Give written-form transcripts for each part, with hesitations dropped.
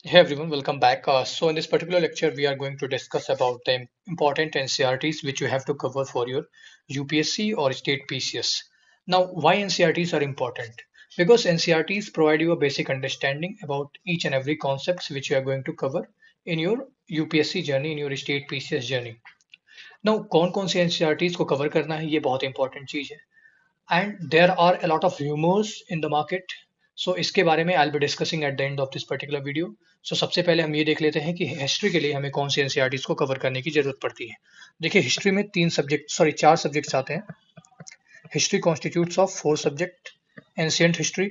Hey everyone, welcome back. So in this particular lecture, we are going to discuss about the important NCRTs which you have to cover for your UPSC or state PCS. Now, why NCRTs are important? Because NCRTs provide you a basic understanding about each and every concepts which you are going to cover in your UPSC journey, in your state PCS journey. Now, कौन-कौन सी NCRTs को cover करना है ये बहुत important चीज है. And there are a lot of rumors in the market. So इसके बारे में I'll be discussing at the end of this particular video. So सबसे पहले हम ये देख लेते हैं कि हिस्ट्री के लिए हमें कौन सी एनसीईआरटीज को कवर करने की जरूरत पड़ती है. देखिए हिस्ट्री में चार सब्जेक्ट्स आते हैं. History constitutes of four subject: ancient history,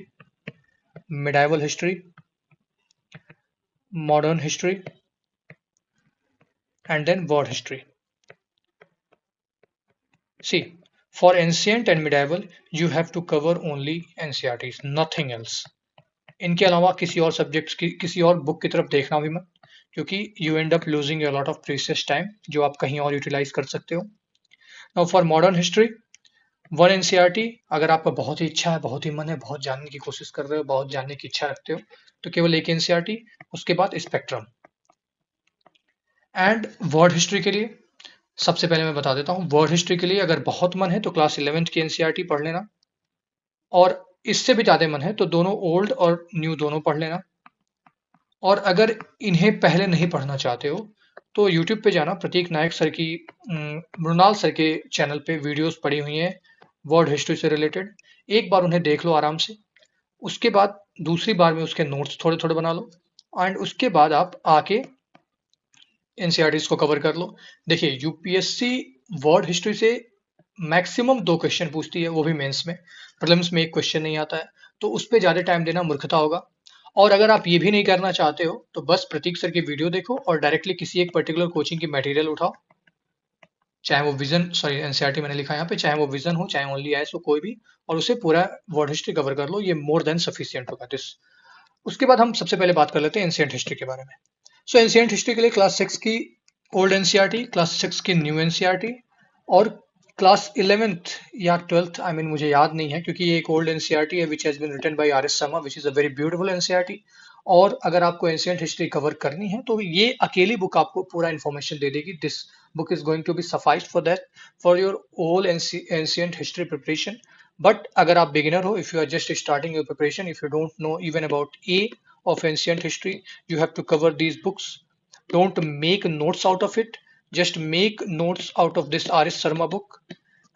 medieval history, modern history and then world history. See, for ancient and medieval, you have to cover only NCERTs, nothing else. इनके अलावा किसी और सब्जेक्ट्स की किसी और बुक की तरफ देखना भी मत, क्योंकि you and up losing a lot of precious time जो आप कहीं और यूटिलाइज कर सकते हो. Now for modern history, one NCERT. अगर आपका बहुत ही इच्छा है, बहुत ही मन है, बहुत जानने की कोशिश कर रहे हो, बहुत जानने की इच्छा रखते हो, तो केवल एक एनसीईआरटी. उसके बाद स्पेक्ट्रम. एंड वर्ल्ड हिस्ट्री के लिए सबसे पहले मैं बता देता हूँ, वर्ल्ड हिस्ट्री के लिए अगर बहुत मन है तो क्लास 11th की एनसीईआरटी पढ़ लेना, और इससे भी ज्यादा मन है तो दोनों ओल्ड और न्यू दोनों पढ़ लेना. और अगर इन्हें पहले नहीं पढ़ना चाहते हो तो यूट्यूब पे जाना, प्रतीक नायक सर की, मृणाल सर के चैनल पे वीडियोस पड़ी हुई हैं वर्ल्ड हिस्ट्री से रिलेटेड. एक बार उन्हें देख लो आराम से. उसके बाद दूसरी बार में उसके नोट्स थोड़े थोड़े बना लो, एंड उसके बाद आप आके एनसीईआरटीज को कवर कर लो. देखिए यूपीएससी वर्ल्ड हिस्ट्री से मैक्सिमम दो क्वेश्चन पूछती है, वो भी मेंस में. प्रीलिम्स में एक क्वेश्चन नहीं आता है, तो उस पर ज्यादा टाइम देना मूर्खता होगा. और अगर आप ये भी नहीं करना चाहते हो तो बस प्रतीक सर की वीडियो देखो और डायरेक्टली किसी एक पर्टिकुलर कोचिंग की मटेरियल उठाओ, चाहे वो विजन, सॉरी एनसीईआरटी मैंने लिखा है यहाँ पे, चाहे वो विजन हो चाहे ओनली आईएएस हो, कोई भी, और उसे पूरा वर्ल्ड हिस्ट्री कवर कर लो. ये मोर देन सफिशियंट होगा दिस. उसके बाद हम सबसे पहले बात कर लेते हैं एंशिएंट हिस्ट्री के बारे में. सो एंशिएंट हिस्ट्री के लिए क्लास 6 की ओल्ड एनसीईआरटी, क्लास 6 की न्यू एनसीईआरटी, और क्लास 11th या 12th, आई मीन मुझे याद नहीं है क्योंकि ये एक ओल्ड एनसीईआरटी है which has been written by R S Sharma, which is a very beautiful NCERT. और अगर आपको एंशिएंट हिस्ट्री कवर करनी है तो ये अकेली बुक आपको पूरा इन्फॉर्मेशन दे देगी. This book is going to be sufficed for that, for your whole ancient history preparation. But अगर आप beginner हो, if you are just starting your preparation, if you don't know even about A of ancient history, you have to cover these books. Don't make notes out of it. Just make notes out of this R.S. Sharma book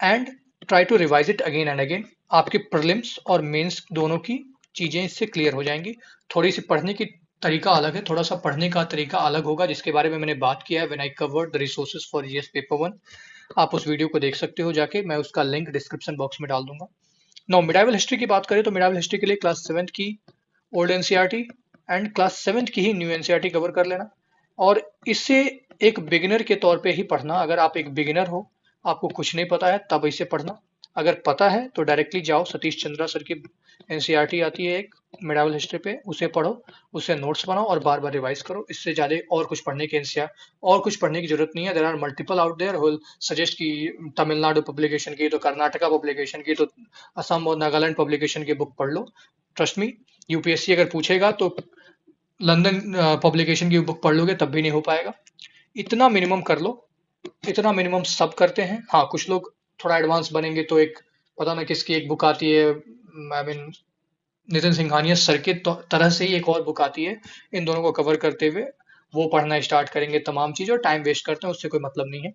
and try to revise it again and again. आपके prelims और mains दोनों की चीजें इससे clear हो जाएंगी. थोड़ी सी पढ़ने की तरीका अलग है, थोड़ा सा पढ़ने का तरीका अलग होगा, जिसके बारे में मैंने बात किया है when I covered the resources for GS paper one. आप उस वीडियो को देख सकते हो जाके, मैं उसका लिंक डिस्क्रिप्शन बॉक्स में डाल दूंगा. नाउ मिडाइवल हिस्ट्री की बात करें तो मिडाइवल हिस्ट्री के लिए क्लास 7th की old NCERT and class 7th की ही न्यू एनसीईआरटी कवर कर लेना. और इससे एक बिगिनर के तौर पे ही पढ़ना. अगर आप एक बिगिनर हो, आपको कुछ नहीं पता है, तब इसे पढ़ना. अगर पता है तो डायरेक्टली जाओ, सतीश चंद्रा सर की एनसीईआरटी आती है एक मिडाइवल हिस्ट्री पे, उसे पढ़ो, उससे नोट्स बनाओ और बार बार रिवाइज करो. इससे ज्यादा और कुछ पढ़ने की एनसीईआर और कुछ पढ़ने की जरूरत नहीं है. There are multiple out there will suggest की तमिलनाडु पब्लिकेशन की, तो कर्नाटका पब्लिकेशन की, तो असम और नागालैंड पब्लिकेशन की बुक पढ़ लो. ट्रस्ट मी, यूपीएससी अगर पूछेगा तो लंदन पब्लिकेशन की बुक पढ़ लोगे तब भी नहीं हो पाएगा. इतना मिनिमम कर लो. इतना मिनिमम सब करते हैं. हाँ, कुछ लोग थोड़ा एडवांस बनेंगे तो एक, पता ना किसकी एक बुक आती है, I mean Nitin Singhania sir के तरह से ही एक और बुक आती है, इन दोनों को कवर करते हुए वो पढ़ना स्टार्ट करेंगे. तमाम चीज़ और टाइम वेस्ट करते हैं, उससे कोई मतलब नहीं है.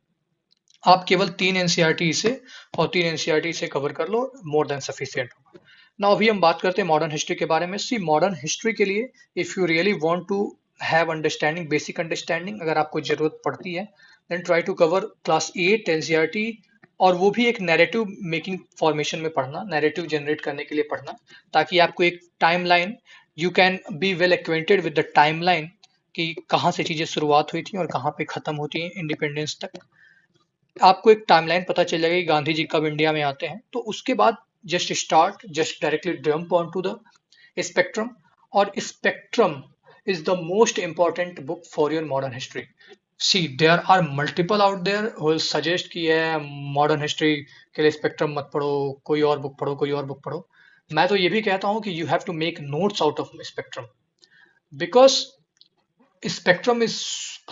आप केवल 3 एनसीईआरटी से और 3 एनसीईआरटी से कवर कर लो, मोर देन सफिशियंट होगा. ना अभी हम बात करते हैं मॉडर्न हिस्ट्री के बारे में. सी, मॉडर्न हिस्ट्री के लिए if you really want to have understanding, basic understanding अगर आपको जरूरत पड़ती है, then try to cover class 8 NCERT. और वो भी एक नैरेटिव मेकिंग फॉर्मेशन में पढ़ना, नैरेटिव जनरेट करने के लिए पढ़ना, ताकि आपको एक timeline, you can be well acquainted with the timeline कि कहाँ से चीजें शुरुआत हुई थी और कहाँ पे खत्म होती हैं इंडिपेंडेंस तक. आपको एक टाइमलाइन पता चल जाएगी गांधी जी कब इंडिया में आते हैं, तो उसके बाद just directly jump on to the spectrum. और spectrum is the most important book for your modern history. See, there are multiple out there who will suggest कि ये मॉडर्न हिस्ट्री के लिए स्पेक्ट्रम मत पढ़ो, कोई और बुक पढ़ो, कोई और बुक पढ़ो. मैं तो ये भी कहता हूँ कि you have to make notes out of spectrum, because spectrum is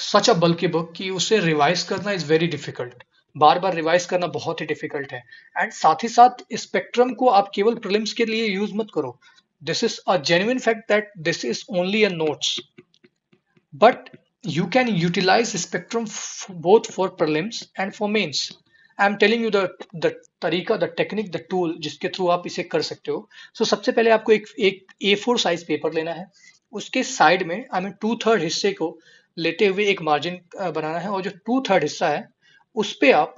such a bulky book कि उसे रिवाइज करना इज वेरी डिफिकल्ट। बार बार रिवाइज करना बहुत ही डिफिकल्ट है। एंड साथ ही साथ स्पेक्ट्रम को आप केवल प्रीलिम्स के लिए यूज मत करो। This is a genuine fact that this is only a notes, but you can utilize spectrum both for prelims and for mains. I am telling you the तरीका, the technique, the tool जिसके through आप इसे कर सकते हो। So सबसे पहले आपको एक A4 साइज पेपर लेना है। उसके साइड में आई मीन 2/3 हिस्से को लेते हुए एक मार्जिन बनाना है, और जो 2/3 हिस्सा है उस पे आप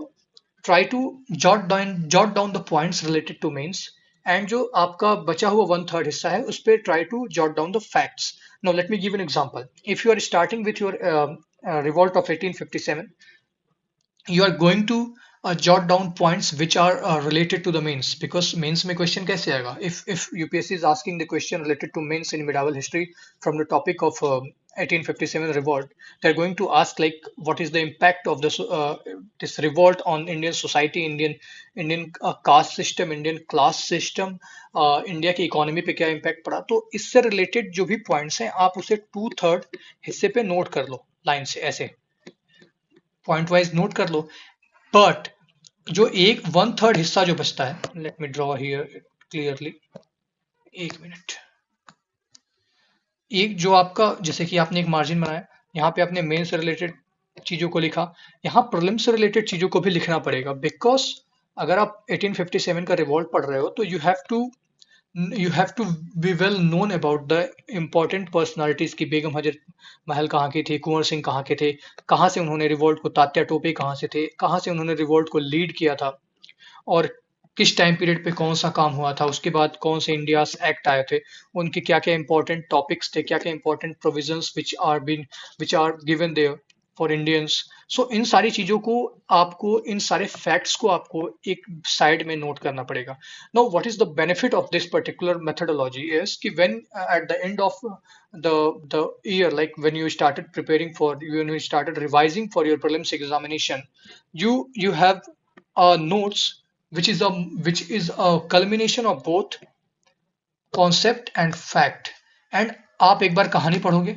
try to jot down the points related to mains. And जो आपका बचा हुआ 1/3 हिस्सा है उस पे try to jot down the facts. Now let me give an example. If you are starting with your revolt of 1857, you are going to jot down points which are related to the mains, because mains में question कैसे आएगा? If UPSC is asking the question related to mains in medieval history from the topic of 1857 revolt, they're going to ask like what is the impact of this revolt on Indian society, Indian caste system, Indian class system, India की economy पे क्या impact पड़ा। तो इससे related जो भी points हैं आप उसे 2/3 हिस्से पे नोट कर लो, लाइन से ऐसे पॉइंट वाइज नोट कर लो। बट जो एक 1/3 हिस्सा जो बचता है, let me draw here clearly, एक मिनट। एक जो आपका, जैसे कि आपने एक मार्जिन बनाया, यहाँ पे आपने मेन से रिलेटेड चीजों को लिखा, यहाँ प्रीलिम से रिलेटेड चीजों को भी लिखना पड़ेगा, बिकॉज अगर आप 1857 का रिवॉल्ट पढ़ रहे हो तो you have to be well known about the important personalities की। बेगम हजर महल कहाँ की थी, कुंवर सिंह कहाँ के थे, कहाँ से उन्होंने रिवॉल्ट को, तात्या टोपे कहाँ से थे, कहाँ से उन्होंने रिवॉल्ट को लीड किया था, और किस टाइम पीरियड पे कौन सा काम हुआ था, उसके बाद कौन से इंडियाज एक्ट आए थे, उनके क्या क्या इंपॉर्टेंट टॉपिक्स थे, क्या क्या important provisions which are given there for Indians. So इन सारी चीजों को आपको, इन सारे फैक्ट्स को आपको एक साइड में नोट करना पड़ेगा। Now what is the benefit of this particular methodology is that when at the end of the year, like when you started preparing for, when you started revising for your prelims examination, you have notes which is a culmination of both concept and fact। And आप एक बार कहानी पढ़ोगे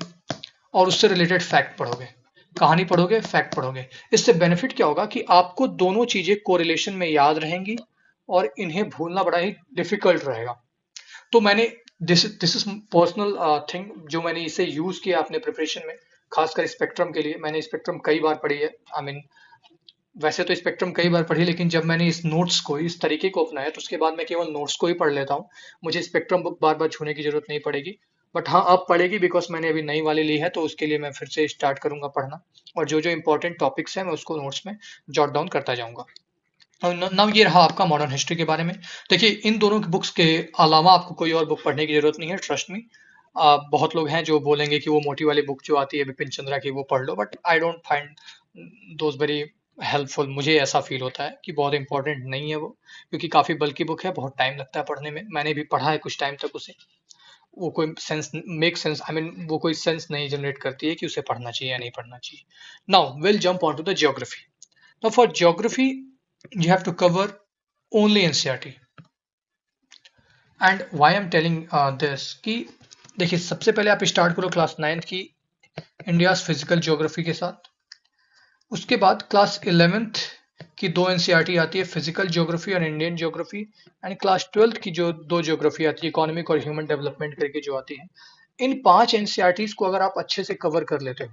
और उससे related fact पढ़ोगे, कहानी पढ़ोगे, fact पढ़ोगे। इससे बेनिफिट क्या होगा कि आपको दोनों चीजें कोरिलेशन में याद रहेंगी और इन्हें भूलना बड़ा ही डिफिकल्ट रहेगा। तो मैंने दिस इज पर्सनल थिंग जो मैंने इसे यूज किया अपने प्रिपरेशन में, खासकर स्पेक्ट्रम के लिए। मैंने स्पेक्ट्रम कई बार पढ़ी है, आई मीन वैसे तो स्पेक्ट्रम कई बार पढ़ी, लेकिन जब मैंने इस नोट्स को, इस तरीके को अपनाया तो उसके बाद मैं केवल नोट्स को ही पढ़ लेता हूँ। मुझे स्पेक्ट्रम बुक बार बार छूने की जरूरत नहीं पड़ेगी। बट हाँ, अब पड़ेगी, बिकॉज मैंने अभी नई वाली ली है, तो उसके लिए मैं फिर से स्टार्ट करूंगा पढ़ना, और जो जो इंपॉर्टेंट टॉपिक्स हैं मैं उसको नोट्स में जॉट डाउन करता जाऊंगा। और नाउ ये रहा आपका मॉडर्न हिस्ट्री के बारे में। देखिए, इन दोनों की बुक्स के अलावा आपको कोई और बुक पढ़ने की जरूरत नहीं है, ट्रस्ट मी। बहुत लोग हैं जो बोलेंगे कि वो मोटी वाली बुक जो आती है बिपिन चंद्रा की वो पढ़ लो, but I don't find those very helpful. मुझे ऐसा फील होता है कि बहुत इंपॉर्टेंट नहीं है वो, क्योंकि काफी बल्कि बुक है, बहुत टाइम लगता है पढ़ने में। मैंने भी पढ़ा है कुछ टाइम तक उसे, वो कोई sense make sense, I mean वो कोई सेंस नहीं जनरेट करती है कि उसे पढ़ना चाहिए या नहीं पढ़ना चाहिए। Now will jump on to the geography. Now for geography you have to cover only NCERT। And why am telling this कि देखिए, सबसे पहले आप स्टार्ट करो क्लास 9th की इंडिया फिजिकल ज्योग्राफी के साथ। उसके बाद क्लास 11th की 2 NCERT आती है, फिजिकल ज्योग्राफी और Indian geography. And class 12th की जो 2 ज्योग्राफी आती है, इकोनॉमिक और ह्यूमन डेवलपमेंट करके जो आती है। इन 5 NCERTs को अगर आप अच्छे से कवर कर लेते हो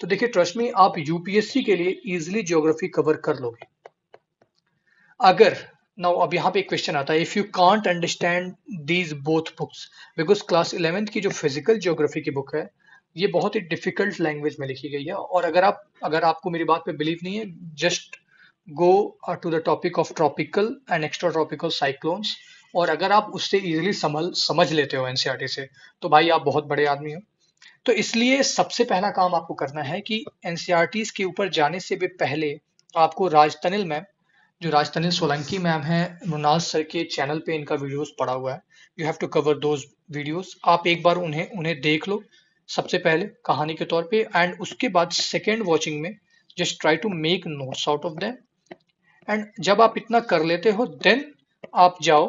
तो देखिए, ट्रस्ट मी, आप यूपीएससी के लिए इजिली ज्योग्राफी कवर कर लोगे। अगर नाउ अब यहाँ पे एक क्वेश्चन आता है, if you can't understand these both books, because class 11th की जो फिजिकल ज्योग्राफी की बुक है ये बहुत ही डिफिकल्ट लैंग्वेज में लिखी गई है। और अगर आपको मेरी बात पे बिलीव नहीं है, just go to the topic of tropical and extra tropical cyclones, और अगर आप उससे इजीली समझ लेते हो एनसीईआरटी से, तो भाई आप बहुत बड़े आदमी हो। तो इसलिए सबसे पहला काम आपको करना है कि एनसीईआरटी के ऊपर जाने से भी पहले आपको राजतनिल मैम, जो राजतनिल सोलंकी मैम है, मृणाल सर के चैनल पे इनका वीडियोस पड़ा हुआ है। You have to cover those videos. आप एक बार उन्हें उन्हें देख लो सबसे पहले कहानी के तौर पे, एंड उसके बाद सेकेंड वॉचिंग में just try to make notes out of them. And जब आप इतना कर लेते हो देन आप जाओ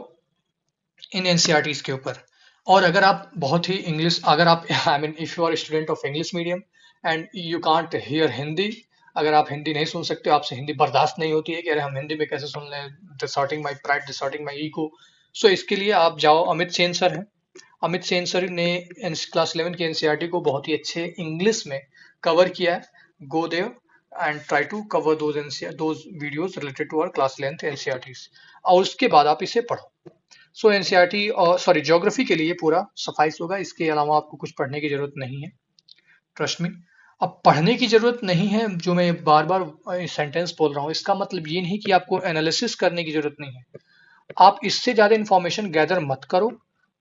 इन एनसीईआरटी के ऊपर। और अगर आप बहुत ही इंग्लिश, अगर आप I mean if you are student of English medium and you can't hear Hindi. अगर आप हिंदी नहीं सुन सकते हो, आपसे हिंदी बर्दाश्त नहीं होती है कि अरे हम हिंदी में कैसे सुन लें, डिसॉर्टिंग माई प्राइड, डिसॉर्टिंग माई ईगो। सो इसके लिए आप जाओ, अमित सेन सर हैं। अमित सेन सर ने क्लास 11 की एनसीईआरटी को बहुत ही अच्छे इंग्लिश में कवर किया है। Go there and try to cover those videos related to our class 11th NCERTs, और उसके बाद आप इसे पढ़ो। सो एनसीईआरटी और सॉरी ज्योग्राफी के लिए पूरा सफाइस होगा, इसके अलावा आपको कुछ पढ़ने की जरूरत नहीं है, ट्रस्ट मी। अब पढ़ने की जरूरत नहीं है, जो मैं बार बार सेंटेंस बोल रहा हूँ, इसका मतलब ये नहीं कि आपको एनालिसिस करने की जरूरत नहीं है। आप इससे ज्यादा इंफॉर्मेशन गैदर मत करो,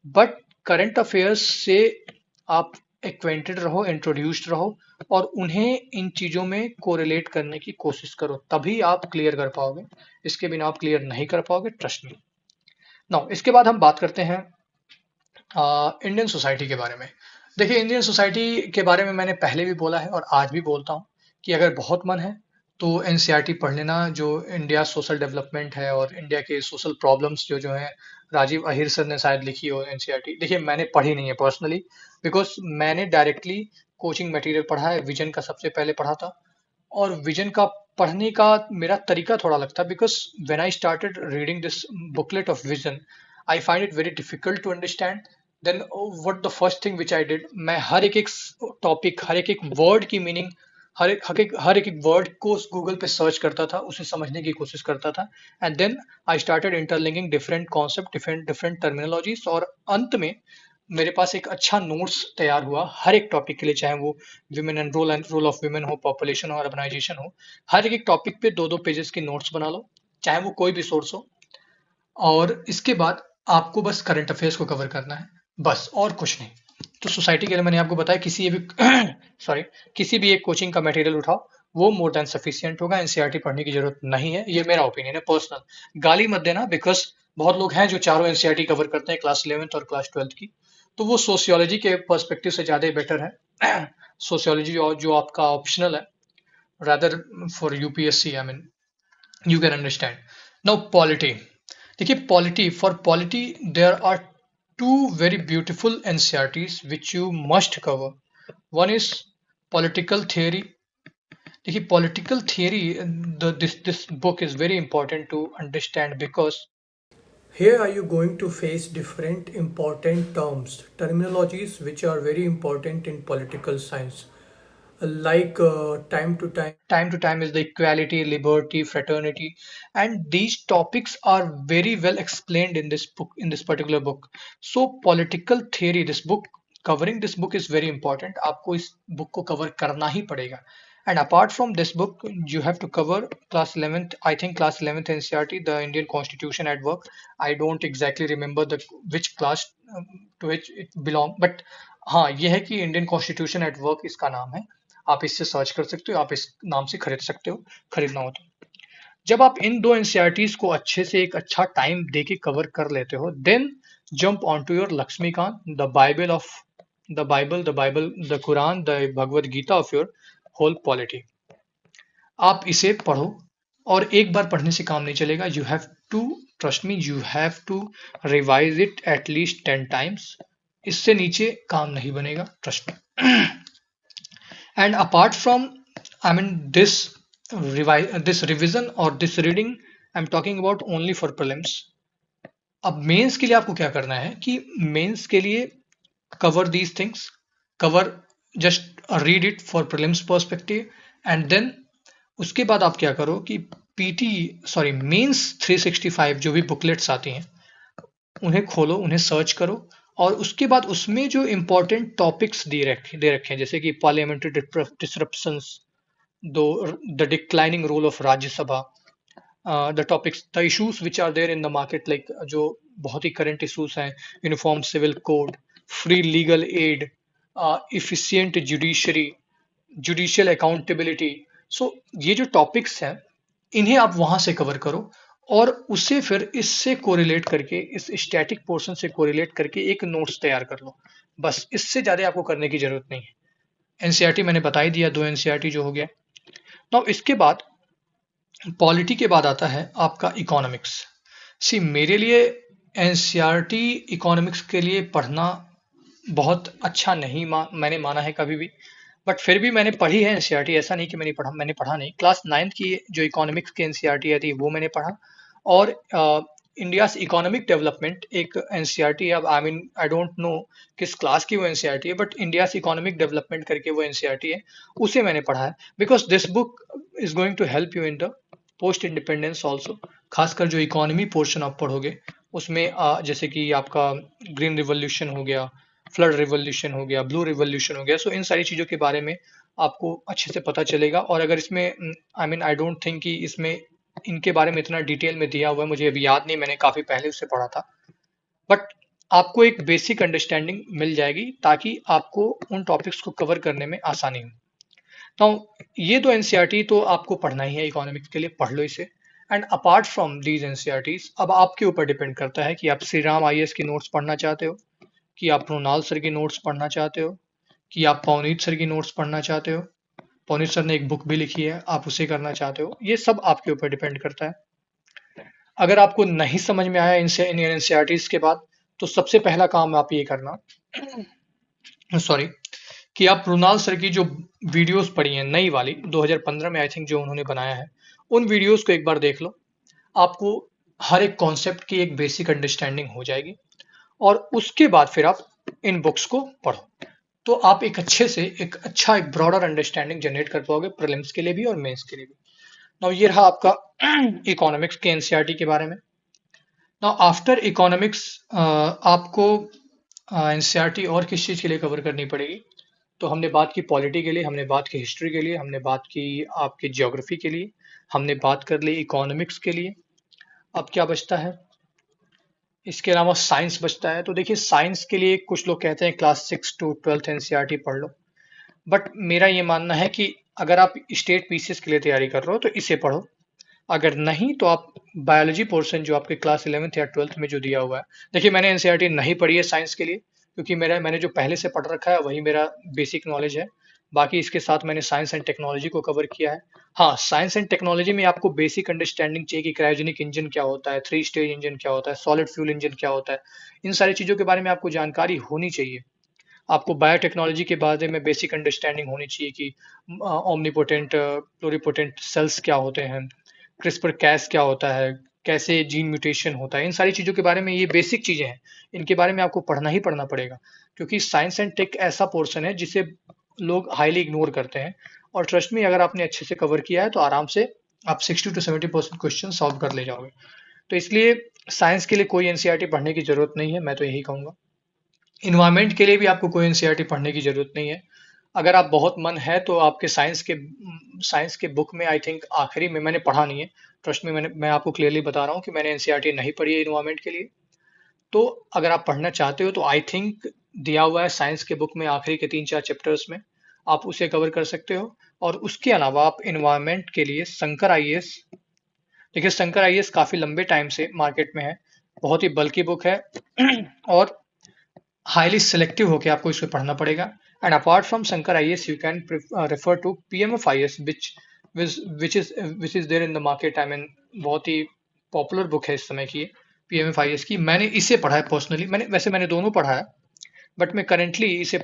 बट करंट अफेयर्स से आप एक्वेंटेड रहो, इंट्रोड्यूस्ड रहो, और उन्हें इन चीजों में कोरिलेट करने की कोशिश करो, तभी आप क्लियर कर पाओगे। इसके बिना आप क्लियर नहीं कर पाओगे, ट्रस्ट मी। नाउ इसके बाद हम बात करते हैं इंडियन सोसाइटी के बारे में। देखिए, इंडियन सोसाइटी के बारे में मैंने पहले भी बोला है और आज भी बोलता हूँ कि अगर बहुत मन है तो एनसीईआरटी पढ़ लेना, जो इंडिया सोशल डेवलपमेंट है और इंडिया के सोशल प्रॉब्लम्स जो जो है, राजीव अहिर सर ने शायद लिखी हो एनसीईआरटी। देखिए, मैंने पढ़ी नहीं है पर्सनली, बिकॉज मैंने डायरेक्टली कोचिंग मटेरियल पढ़ा है, विजन का सबसे पहले पढ़ा था। और विजन का पढ़ने का मेरा तरीका थोड़ा अलग था, because when I started reading this booklet of Vision, I find it very difficult to understand. Then what the first thing which I did, मैं हर एक एक टॉपिक, हर एक एक वर्ड की मीनिंग, हर एक एक वर्ड को गूगल पे सर्च करता था, उसे समझने की कोशिश करता था। And then I started interlinking different concept, different different terminologies, और अंत में मेरे पास एक अच्छा नोट्स तैयार हुआ हर एक टॉपिक के लिए, चाहे वो एंड रोल ऑफ वुमेन हो, पॉपुलेशन हो, अर्बनाइजेशन हो। हर एक टॉपिक पे दो दो पेजेस के नोट्स बना लो, चाहे वो कोई भी सोर्स हो। और इसके बाद आपको बस करंट अफेयर्स को कवर करना है, बस और कुछ नहीं। तो सोसाइटी के लिए मैंने आपको बताया, किसी भी सॉरी, किसी भी एक कोचिंग का मटेरियल उठाओ, वो मोर देन सफिशियंट होगा। एनसीईआरटी पढ़ने की जरूरत नहीं है, ये मेरा ओपिनियन है पर्सनल। गाली मत देना, बिकॉज बहुत लोग हैं जो चारों एनसीईआरटी कवर करते हैं, क्लास 11th और क्लास 12th की। तो वो सोशियोलॉजी के पर्सपेक्टिव से ज्यादा बेटर है। सोशियोलॉजी और जो आपका ऑप्शनल है, rather for UPSC, I mean, you can understand. Now, polity. देखिए, polity there are two very beautiful NCRTs which you must cover. One is political theory. देखिए, political theory, this book is very important to understand, because here are you going to face different important terminologies which are very important in political science, like time to time is the equality, liberty, fraternity, and these topics are very well explained in this book, in this particular book. So political theory, this book, covering this book is very important, आपको इस book को cover करना ही पड़ेगा। And apart from this book, you have to cover class 11th, I think class 11th NCRT, the Indian Constitution at Work. I don't exactly remember the which class to which it belong, but हाँ, ये है कि Indian constitution at work इसका नाम है। आप इससे search कर सकते हो, आप इस नाम से खरीद सकते हो, खरीदना हो तो। जब आप इन दो एनसीईआरटीज को अच्छे से एक अच्छा टाइम दे के कवर कर लेते हो, then jump on to your Laxmikanth, the Bible, the Quran, the Bhagavad Gita of your whole polity. आप इसे पढ़ो, और एक बार पढ़ने से काम नहीं चलेगा, you have to, trust me, you have to revise it at least 10 times। इससे नीचे काम नहीं बनेगा, trust me. And apart from, I mean, this revision or this reading, I'm talking about only for prelims. अब mains के लिए आपको क्या करना है कि मेंस के लिए cover these things, cover, just read it for prelims perspective, and then उसके बाद आप क्या करो कि पीटी, सॉरी, मेंस 365 जो भी बुकलेट्स आती हैं, उन्हें खोलो, उन्हें सर्च करो, और उसके बाद उसमें जो इंपॉर्टेंट टॉपिक्स दे रखे हैं, जैसे कि parliamentary disruptions, to the declining role of Rajya Sabha, the topics, the issues which are there in the market, like जो बहुत ही करंट इश्यूज हैं, uniform civil code, free legal aid, efficient judiciary, judicial accountability. So ये जो topics हैं, इन्हें आप वहां से कवर करो, और उससे फिर इससे कोरिलेट करके, इस स्टैटिक पोर्शन से कोरिलेट करके एक नोट्स तैयार कर लो। बस इससे ज्यादा आपको करने की जरूरत नहीं है। एनसीईआरटी मैंने बता ही दिया, दो एनसीईआरटी जो हो गया। नाउ इसके बाद पॉलिटी के बाद आता है आपका इकोनॉमिक्स। सी, मेरे लिए एनसीईआरटी इकोनॉमिक्स के लिए पढ़ना बहुत अच्छा नहीं मैंने माना है कभी भी। बट फिर भी मैंने पढ़ी है एनसीईआरटी, ऐसा नहीं कि मैंने पढ़ा नहीं। क्लास 9th की जो इकोनॉमिक्स की एनसीईआरटी थी वो मैंने पढ़ा। और इंडियाज इकोनॉमिक डेवलपमेंट एक एनसीईआरटी है, अब I mean I don't know किस क्लास की वो एनसीईआरटी है, बट इंडियाज इकोनॉमिक डेवलपमेंट करके वो एनसीईआरटी है, उसे मैंने पढ़ा है। Because this book is going to help you in the post independence also. खासकर जो इकोनॉमी पोर्शन आप पढ़ोगे उसमें जैसे कि आपका ग्रीन रिवॉल्यूशन हो गया, फ्लड रिवॉल्यूशन हो गया, ब्लू रिवॉल्यूशन हो गया, सो इन सारी चीज़ों के बारे में आपको अच्छे से पता चलेगा। और अगर इसमें I mean I don't think कि इसमें इनके बारे में इतना डिटेल में दिया हुआ है, मुझे अभी याद नहीं, मैंने काफ़ी पहले उससे पढ़ा था। बट आपको एक बेसिक अंडरस्टैंडिंग मिल जाएगी ताकि आपको उन टॉपिक्स को कवर करने में आसानी हो। तो ये तो एनसीईआरटी तो आपको पढ़ना ही है इकोनॉमिक्स के लिए, पढ़ लो इसे। And apart from these NCERTs, अब आपके ऊपर डिपेंड करता है कि आप श्री राम आईएएस की नोट्स पढ़ना चाहते हो, कि आप मृणाल सर की नोट्स पढ़ना चाहते हो, कि आप पवनीत सर की नोट्स पढ़ना चाहते हो। पवनीत सर ने एक बुक भी लिखी है, आप उसे करना चाहते हो, ये सब आपके ऊपर डिपेंड करता है। अगर आपको नहीं समझ में आया इनसे इन एनसीईआरटीज के बाद, तो सबसे पहला काम आप ये करना, सॉरी, कि आप मृणाल सर की जो वीडियोस पढ़ी हैं नई वाली 2015 में आई थिंक जो उन्होंने बनाया है, उन वीडियोस को एक बार देख लो। आपको हर एक कॉन्सेप्ट की एक बेसिक अंडरस्टैंडिंग हो जाएगी। और उसके बाद फिर आप इन बुक्स को पढ़ो, तो आप एक अच्छा एक ब्रॉडर अंडरस्टैंडिंग जनरेट कर पाओगे प्रीलिम्स के लिए भी और मेंस के लिए भी। नाउ ये रहा आपका इकोनॉमिक्स के एनसीईआरटी के बारे में। नाउ आफ्टर इकोनॉमिक्स आपको एनसीईआरटी और किस चीज़ के लिए कवर करनी पड़ेगी? तो हमने बात की पॉलिटी के लिए, हमने बात की हिस्ट्री के लिए, हमने बात की आपकी ज्योग्राफी के लिए, हमने बात कर ली इकोनॉमिक्स के लिए। अब क्या बचता है? इसके अलावा साइंस बचता है। तो देखिए साइंस के लिए कुछ लोग कहते हैं क्लास 6 to 12 एनसीईआरटी पढ़ लो, बट मेरा ये मानना है कि अगर आप स्टेट पीसीएस के लिए तैयारी कर रहे हो तो इसे पढ़ो। अगर नहीं तो आप बायोलॉजी पोर्शन जो आपके क्लास 11th या 12th में जो दिया हुआ है, देखिए मैंने एनसीईआरटी नहीं पढ़ी है साइंस के लिए, क्योंकि मैंने जो पहले से पढ़ रखा है वही मेरा बेसिक नॉलेज है। बाकी इसके साथ मैंने साइंस एंड टेक्नोलॉजी को कवर किया है। हाँ, साइंस एंड टेक्नोलॉजी में आपको बेसिक अंडरस्टैंडिंग चाहिए कि क्रायोजेनिक इंजन क्या होता है, थ्री स्टेज इंजन क्या होता है, सॉलिड फ्यूल इंजन क्या होता है। इन सारी चीज़ों के बारे में आपको जानकारी होनी चाहिए। आपको बायोटेक्नोलॉजी के बारे में बेसिक अंडरस्टैंडिंग होनी चाहिए कि ओमनीपोटेंट प्लूरिपोटेंट सेल्स क्या होते हैं, क्रिस्पर कैस क्या होता है, कैसे जीन म्यूटेशन होता है। इन सारी चीज़ों के बारे में, ये बेसिक चीज़ें हैं, इनके बारे में आपको पढ़ना ही पढ़ना पड़ेगा। क्योंकि साइंस एंड टेक ऐसा पोर्शन है जिसे लोग हाईली इग्नोर करते हैं। और ट्रस्ट में अगर आपने अच्छे से कवर किया है तो आराम से आप 60 to 70% क्वेश्चन सॉल्व कर ले जाओगे। तो इसलिए साइंस के लिए कोई एनसीईआरटी पढ़ने की जरूरत नहीं है, मैं तो यही कहूँगा। इन्वायरमेंट के लिए भी आपको कोई एनसीईआरटी पढ़ने की जरूरत नहीं है। अगर आप बहुत मन है तो आपके साइंस के बुक में आई थिंक आखिरी में, मैंने पढ़ा नहीं है, ट्रस्ट में, मैं आपको क्लियरली बता रहा हूँ कि मैंने एनसीईआरटी नहीं पढ़ी है इन्वायरमेंट के लिए। तो अगर आप पढ़ना चाहते हो तो आई थिंक दिया हुआ है साइंस के बुक में आखिरी के 3-4 चैप्टर्स में, आप उसे कवर कर सकते हो। और उसके अलावा आप इन्वायरमेंट के लिए शंकर आईएएस, देखिए शंकर आईएएस काफी लंबे टाइम से मार्केट में है, बहुत ही बल्कि बुक है और हाईली सेलेक्टिव होकर आपको इसको पढ़ना पड़ेगा। And apart from Shankar IAS you can refer to PMF IAS which is there in the market, I mean बहुत ही पॉपुलर बुक है इस समय की पीएमएफ आईएएस की। मैंने इसे पढ़ा है पर्सनली, मैंने दोनों पढ़ा है, बट मैं करेंटली इसे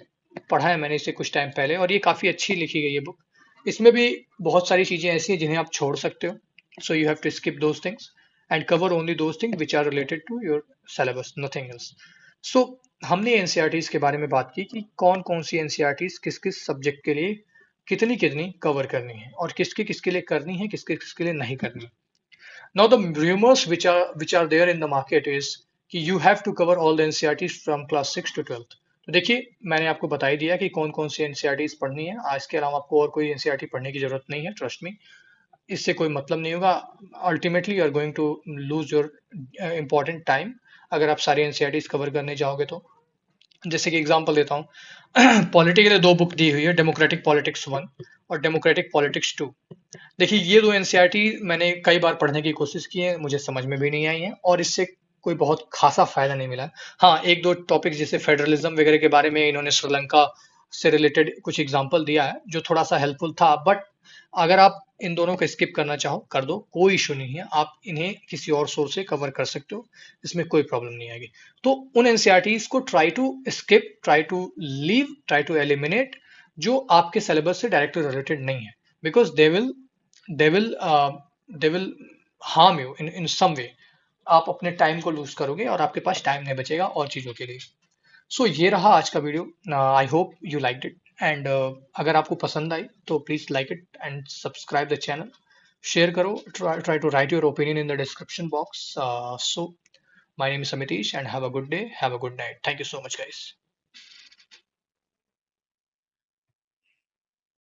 पढ़ा है मैंने इसे कुछ टाइम पहले, और ये काफ़ी अच्छी लिखी गई है बुक। इसमें भी बहुत सारी चीज़ें ऐसी हैं जिन्हें आप छोड़ सकते हो, so you have to skip those things and cover only those things which are related to your syllabus, nothing else. So हमने एनसीईआरटीज के बारे में बात की कि कौन कौन सी एनसीईआरटीज किस किस सब्जेक्ट के लिए कितनी कितनी कवर करनी है, और किसके किसके लिए करनी है, किसके किसके लिए नहीं करनी। Now the rumors which are there in the market is कि you have to cover all the NCERTs from class 6 to 12th। तो देखिए मैंने आपको बता ही दिया कि कौन कौन सी एनसीईआरटीज पढ़नी है, आज के अलावा आपको और कोई एनसीईआरटी पढ़ने की जरूरत नहीं है, ट्रस्ट मी, इससे कोई मतलब नहीं होगा। Ultimately you are going to lose your important time अगर आप सारी एनसीईआरटीज कवर करने जाओगे तो। जैसे कि एग्जांपल देता हूँ पॉलिटी के लिए दो बुक दी हुई है, डेमोक्रेटिक पॉलिटिक्स 1 और डेमोक्रेटिक पॉलिटिक्स 2। देखिए ये दो एनसीईआरटी मैंने कई बार पढ़ने की कोशिश की है, मुझे समझ में भी नहीं आई है और इससे कोई बहुत खासा फायदा नहीं मिला। हाँ, एक दो टॉपिक जैसे फेडरलिज्म वगैरह के बारे में इन्होंने श्रीलंका से रिलेटेड कुछ एग्जांपल दिया है जो थोड़ा सा हेल्पफुल था, बट अगर आप इन दोनों को स्किप करना चाहो कर दो, कोई इशू नहीं है, आप इन्हें किसी और सोर्स से कवर कर सकते हो, इसमें कोई प्रॉब्लम नहीं आएगी। तो उन एनसीईआरटीज को try to skip, try to leave, try to eliminate, जो आपके सिलेबस से डायरेक्टली रिलेटेड नहीं है, because they will they will harm you in in some way. आप अपने टाइम को लूज करोगे और आपके पास टाइम नहीं बचेगा और चीज़ों के लिए। सो ये रहा आज का video. I hope you like it, and अगर आपको पसंद आई तो please like it and subscribe the channel. Share करो, try to write your opinion in the description box. So my name is Amitish, and have a good day, have a good night. Thank you so much, guys.